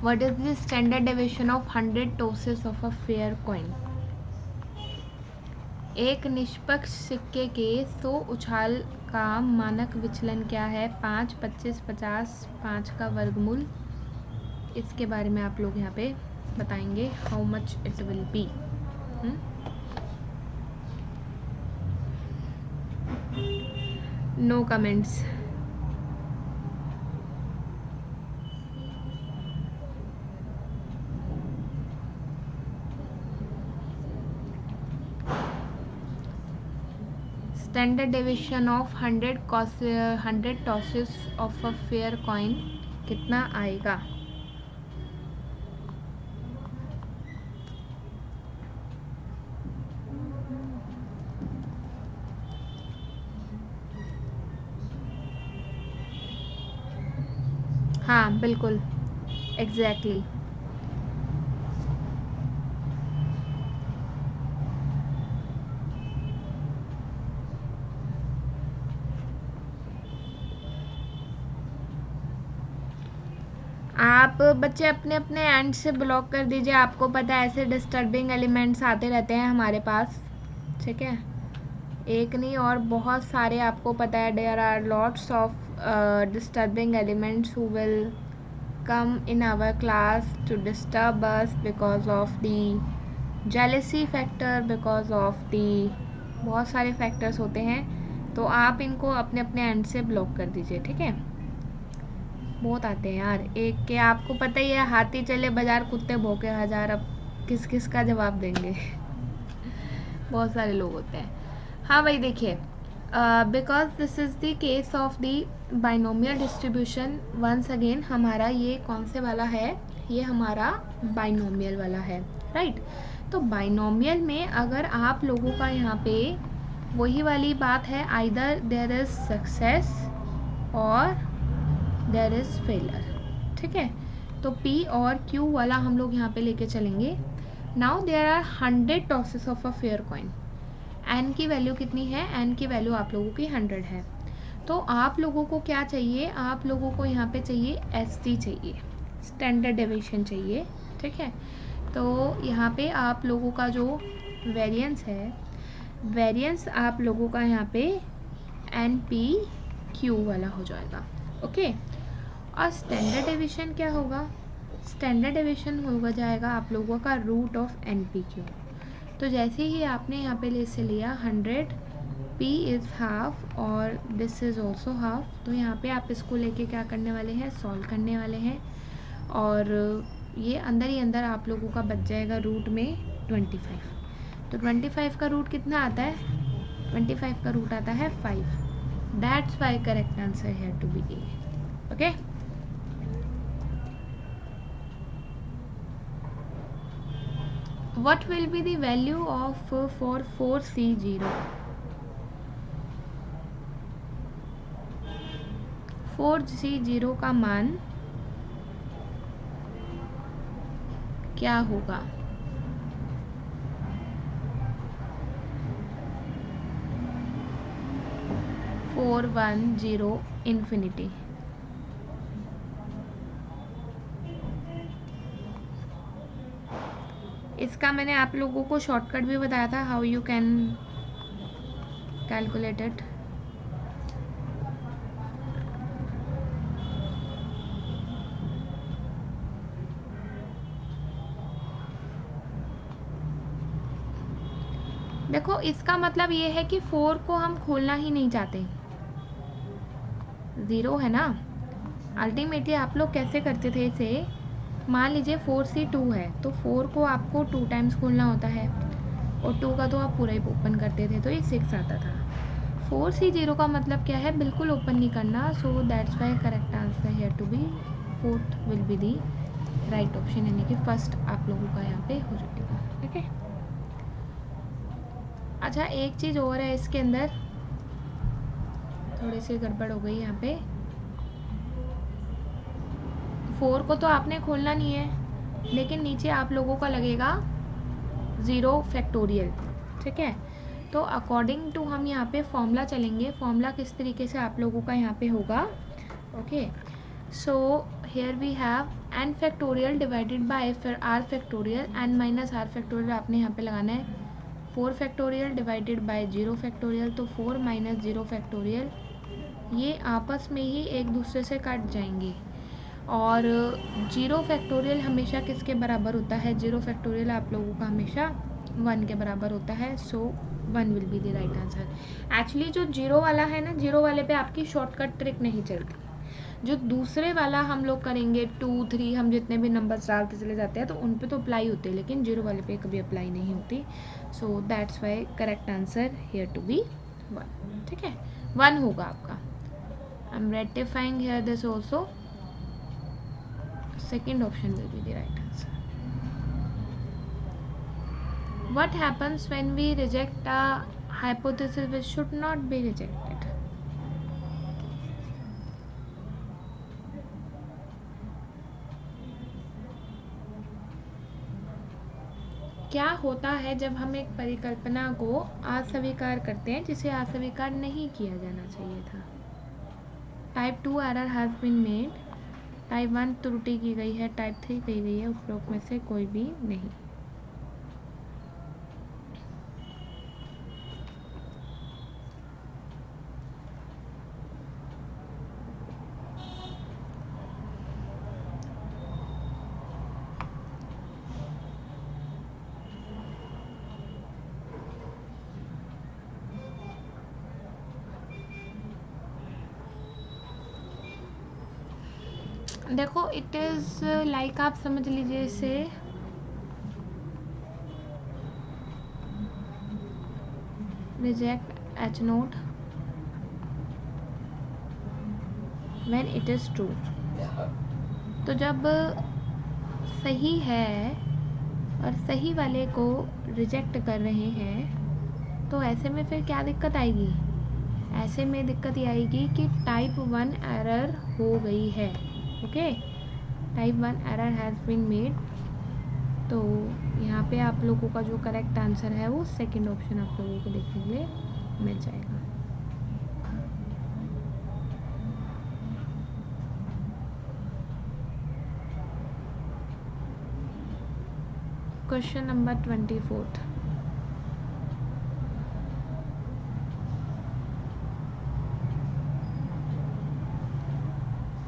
What is the standard deviation of 100 tosses of a fair coin? एक निष्पक्ष सिक्के के 100 उछाल का मानक विचलन क्या है? 5, 25, 50, 5 का वर्गमूल। इसके बारे में आप लोग यहाँ पे बताएंगे how much it will be. No comments. Standard deviation of 100 tosses of a fair coin कितना आएगा? हाँ बिल्कुल, एग्जैक्टली। आप बच्चे अपने अपने एंड से ब्लॉक कर दीजिए। आपको पता है ऐसे डिस्टर्बिंग एलिमेंट्स आते रहते हैं हमारे पास, ठीक है? एक नहीं और बहुत सारे आपको पता है। There are lots of disturbing elements who will come in our class to disturb us because of the jealousy factor, because of the बहुत सारे फैक्टर्स होते हैं। तो आप इनको अपने अपने एंड से ब्लॉक कर दीजिए, ठीक है? बहुत आते हैं यार, एक के आपको पता ही है, हाथी चले बाजार कुत्ते भौंके हजार। अब किस किस का जवाब देंगे? बहुत सारे लोग होते हैं। हाँ भाई देखिए, because this is the case of the binomial distribution. Once again हमारा ये कौन से वाला है? ये हमारा बाइनोमियल वाला है, राइट? तो बाइनोमियल में अगर आप लोगों का यहाँ पे वही वाली बात है, आइदर देयर इज सक्सेस और देयर इज फेलियर, ठीक है? तो P और Q वाला हम लोग यहाँ पे लेके चलेंगे। Now there are 100 tosses of a fair coin. N की वैल्यू कितनी है? एन की वैल्यू आप लोगों की 100 है। तो आप लोगों को क्या चाहिए? आप लोगों को यहाँ पे चाहिए ST चाहिए, स्टैंडर्ड डेविएशन चाहिए, ठीक है? तो यहाँ पे आप लोगों का जो वेरिएंस है, वेरिएंस आप लोगों का यहाँ पे NPQ वाला हो जाएगा, ओके? और स्टैंडर्ड डेविएशन क्या होगा? स्टैंडर्ड डेविएशन होगा जाएगा आप लोगों का रूट ऑफ NPQ। तो जैसे ही आपने यहाँ पे से लिया 100, P इज़ हाफ और दिस इज़ ऑल्सो हाफ, तो यहाँ पे आप इसको लेके क्या करने वाले हैं? सॉल्व करने वाले हैं। और ये अंदर ही अंदर आप लोगों का बच जाएगा रूट में 25। तो 25 का रूट कितना आता है? 25 का रूट आता है 5। दैट्स वाई करेक्ट आंसर है to be A, okay? What will be the value of for 4C0? 4C0 का मान क्या होगा? Four 1 0 infinity. इसका मैंने आप लोगों को शॉर्टकट भी बताया था, how you can calculate it. देखो इसका मतलब ये है कि 4 को हम खोलना ही नहीं चाहते, 0 है ना। अल्टीमेटली आप लोग कैसे करते थे इसे? मान लीजिए 4C2 है तो 4 को आपको 2 टाइम्स खोलना होता है और 2 का तो आप पूरा ही ओपन करते थे, तो ये 6 आता था। 4C0 का मतलब क्या है? बिल्कुल ओपन नहीं करना। So that's why correct answer here to be 4th will be the right option, यानी कि फर्स्ट आप लोगों का यहाँ पे हो जाएगा, ठीक है? अच्छा एक चीज़ और है इसके अंदर, थोड़ी सी गड़बड़ हो गई यहाँ पे। 4 को तो आपने खोलना नहीं है, लेकिन नीचे आप लोगों का लगेगा 0 फैक्टोरियल, ठीक है? तो अकॉर्डिंग टू हम यहाँ पे फॉर्मूला चलेंगे। फॉर्मूला किस तरीके से आप लोगों का यहाँ पे होगा, okay? So here we have n factorial divided by r factorial, n minus r factorial आपने यहाँ पे लगाना है 4 फैक्टोरियल डिवाइडेड बाय 0 फैक्टोरियल, तो 4 माइनस 0 फैक्टोरियल, ये आपस में ही एक दूसरे से कट जाएंगे। और 0 फैक्टोरियल हमेशा किसके बराबर होता है? 0 फैक्टोरियल आप लोगों का हमेशा 1 के बराबर होता है, सो 1 will be the right answer. Actually जो 0 वाला है ना, 0 वाले पे आपकी शॉर्टकट ट्रिक नहीं चलती। जो दूसरे वाला हम लोग करेंगे 2 3, हम जितने भी नंबर्स डालते चले जाते हैं तो उन पे तो अप्लाई होते हैं, लेकिन 0 वाले पे कभी अप्लाई नहीं होती। So that's why correct answer here to be 1। ठीक है, 1 होगा आपका। I am rectifying here this also, second option will be the right answer. What happens when we reject a hypothesis which should not be rejected? क्या होता है जब हम एक परिकल्पना को अस्वीकार करते हैं जिसे अस्वीकार नहीं किया जाना चाहिए था? Type 2 error has been made, type 1 त्रुटि की गई है, टाइप 3 की गई है, उपरोक्त में से कोई भी नहीं। देखो, इट इज लाइक, आप समझ लीजिए इसे reject H note when it is true. तो जब सही है और सही वाले को रिजेक्ट कर रहे हैं तो ऐसे में फिर क्या दिक्कत आएगी? ऐसे में दिक्कत ये आएगी कि टाइप 1 एरर हो गई है। Okay, type 1 error has been made. तो यहाँ पे आप लोगों का जो करेक्ट आंसर है वो सेकंड ऑप्शन आप लोगों को देखने के लिए मिल जाएगा। Question number 24।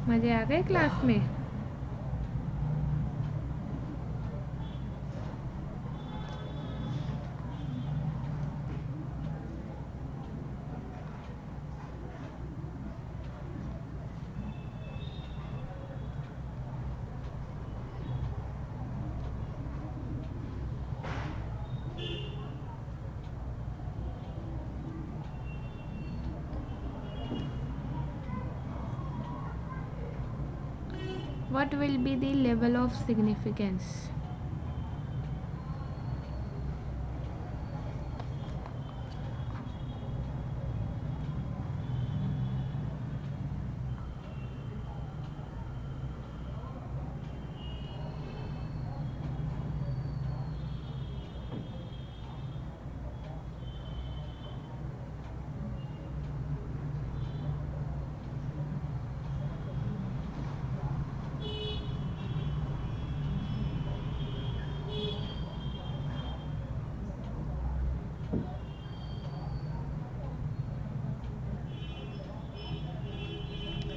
मजे आ गए क्लास में? What will be the level of significance?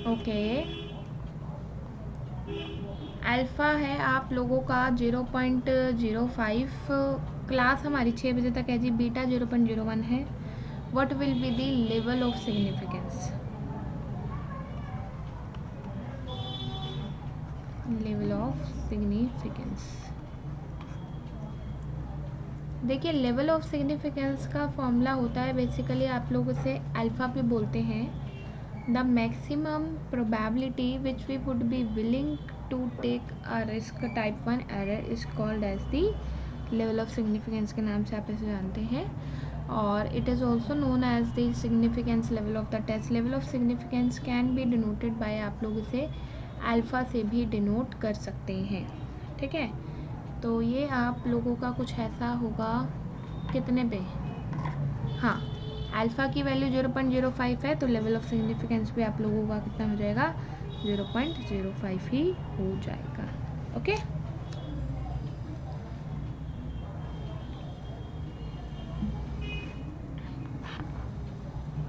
Okay, alpha है आप लोगों का 0.05, क्लास हमारी 6 बजे तक है जी। बीटा 0.01 है। What will be the level of significance? Level of significance, देखिए लेवल ऑफ सिग्निफिकेंस का फॉर्मूला होता है बेसिकली, आप लोग उसे अल्फ़ा पे बोलते हैं। The maximum probability which we would be willing to take a risk type 1 error is called as the level of significance के नाम से आप इसे जानते हैं। और it is also known as the significance level of the test. Level of significance can be denoted by, आप लोग इसे अल्फ़ा से भी डिनोट कर सकते हैं। ठीक है, तो ये आप लोगों का कुछ ऐसा होगा, कितने पे? हाँ, अल्फ़ा की वैल्यू 0.05 है तो लेवल ऑफ सिग्निफिकेंस भी आप लोगों का कितना हो जाएगा? 0.05 ही हो जाएगा। ओके,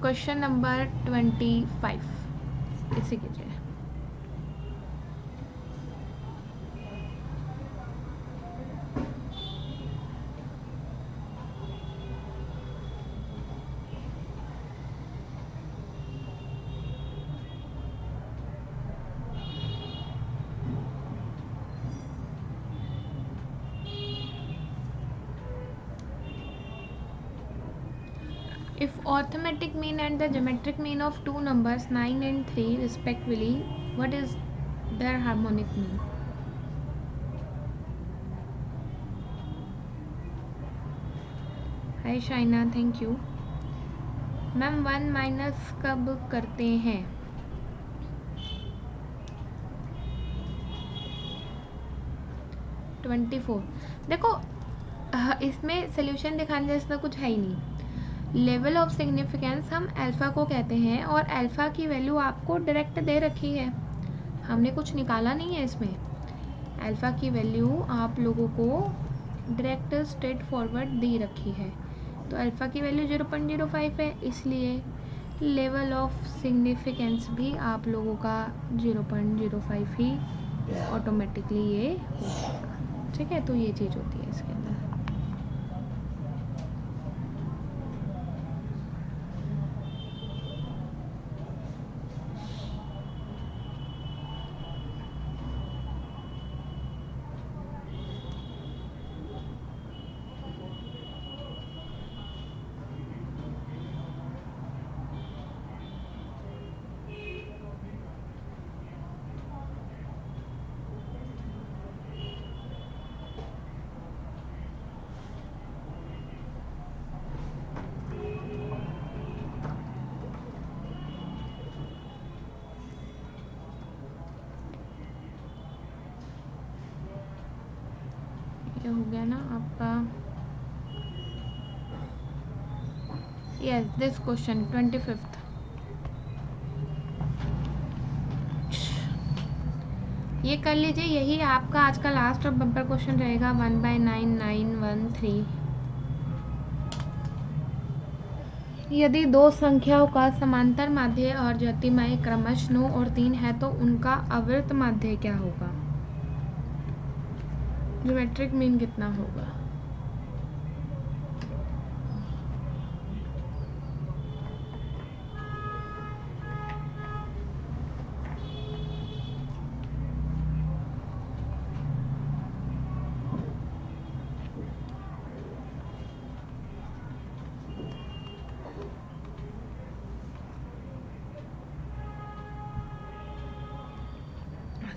क्वेश्चन नंबर 25 इसे कीजिए। If arithmetic mean and the geometric mean of two numbers 9 and 3 respectively, what is their harmonic mean? Hi Shaina, thank you ma'am. 1 minus कब करते हैं? देखो इसमें सोल्यूशन दिखाने जैसा कुछ है ही नहीं। लेवल ऑफ सिग्निफिकेंस हम अल्फ़ा को कहते हैं और अल्फ़ा की वैल्यू आपको डायरेक्ट दे रखी है, हमने कुछ निकाला नहीं है इसमें। अल्फ़ा की वैल्यू आप लोगों को डायरेक्ट स्ट्रेट फॉरवर्ड दे रखी है, तो अल्फ़ा की वैल्यू 0.05 है, इसलिए लेवल ऑफ सिग्निफिकेंस भी आप लोगों का 0.05 ही ऑटोमेटिकली ये हो जाएगा। ठीक है, तो ये चीज़ होती है इसके अंदर। ये हो गया ना आपका। Yes, this question 25th। ये कर लीजिए, यही आपका आज का लास्ट और बम्पर क्वेश्चन रहेगा 1/9913। यदि दो संख्याओं का समांतर माध्य और ज्योतिर्मय क्रमश 9 और 3 है तो उनका अवृत माध्य क्या होगा? ज्योमेट्रिक मीन कितना होगा?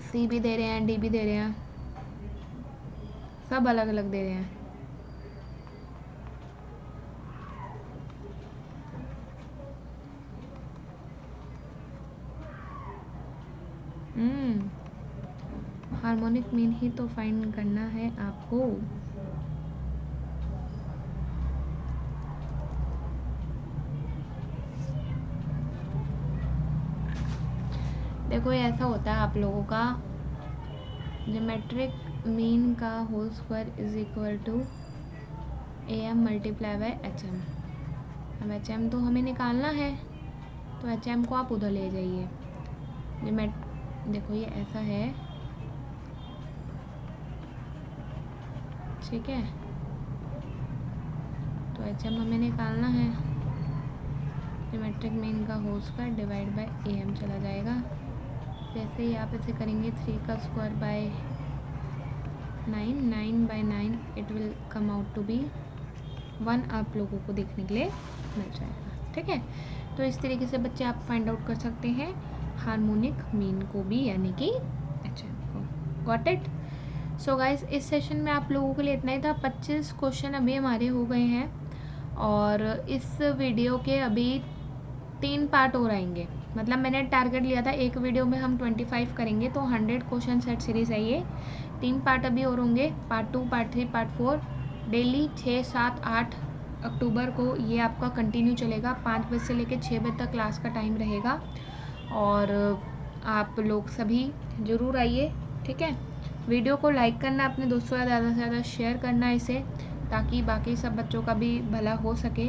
सी भी दे रहे हैं, डी भी दे रहे हैं, सब अलग अलग दे रहे हैं। हार्मोनिक मीन ही तो फाइंड करना है आपको। देखो ये ऐसा होता है आप लोगों का, ज्योमेट्रिक मीन का whole square is equal to AM multiply by HM। अब HM तो हमें निकालना है, तो HM को आप उधर ले जाइए। देखो ये ऐसा है, ठीक है, तो HM हमें निकालना है। ज्योमेट्रिक मीन का whole square divide by AM चला जाएगा। जैसे ही आप इसे करेंगे 3 का square by 9, 9 by 9 it will come out to be 1 आप लोगों को देखने के लिए मिल जाएगा। ठीक है, तो इस तरीके से बच्चे आप फाइंड आउट कर सकते हैं हार्मोनिक मीन को भी, यानी कि HM को। Got it? सो गाइस, इस सेशन में आप लोगों के लिए इतना ही था। 25 क्वेश्चन अभी हमारे हो गए हैं और इस वीडियो के अभी 3 पार्ट और आएंगे। मतलब मैंने टारगेट लिया था एक वीडियो में हम 25 करेंगे, तो 100 क्वेश्चन सेट सीरीज है ये। 3 पार्ट अभी और होंगे, पार्ट 2, पार्ट 3, पार्ट 4। डेली 6, 7, 8 अक्टूबर को ये आपका कंटिन्यू चलेगा। 5 बजे से लेकर 6 बजे तक क्लास का टाइम रहेगा और आप लोग सभी ज़रूर आइए, ठीक है। वीडियो को लाइक करना, अपने दोस्तों से ज़्यादा शेयर करना इसे, ताकि बाकी सब बच्चों का भी भला हो सके।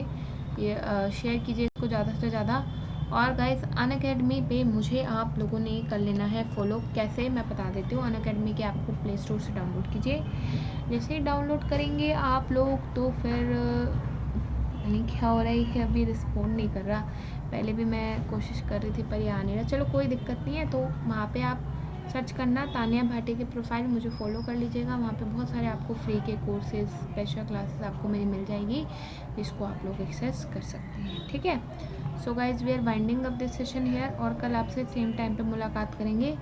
ये शेयर कीजिए इसको ज़्यादा से ज़्यादा। और गाइस अनअकैडमी पे मुझे आप लोगों ने कर लेना है फॉलो। कैसे मैं बता देती हूँ। अनअकैडमी के आपको प्ले स्टोर से डाउनलोड कीजिए। जैसे ही डाउनलोड करेंगे आप लोग तो फिर नहीं क्या हो रहा है, अभी रिस्पॉन्ड नहीं कर रहा। पहले भी मैं कोशिश कर रही थी पर ये आ नहीं रहा। चलो कोई दिक्कत नहीं है। तो वहाँ पे आप सर्च करना तानिया भाटी के प्रोफाइल, मुझे फॉलो कर लीजिएगा। वहाँ पे बहुत सारे आपको फ्री के कोर्सेज, स्पेशल क्लासेस आपको मेरी मिल जाएगी, जिसको आप लोग एक्सेस कर सकते हैं, ठीक है। So guys we are winding up this session here, और कल आपसे सेम टाइम पे मुलाकात करेंगे।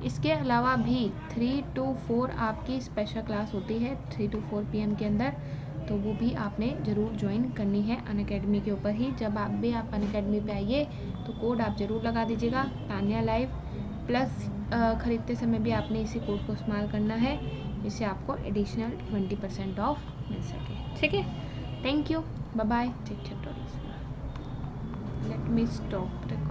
इसके अलावा भी 3 to 4 आपकी स्पेशल क्लास होती है 3 to 4 PM के अंदर, तो वो भी आपने ज़रूर ज्वाइन करनी है अनअकैडमी के ऊपर ही। जब आप अनअकैडमी पे आइए तो कोड आप ज़रूर लगा दीजिएगा तानिया लाइव प्लस। ख़रीदते समय भी आपने इसी कोड को इस्तेमाल करना है, इससे आपको एडिशनल 20% ऑफ मिल सके, ठीक है। Thank you, bye bye, take care, let me stop.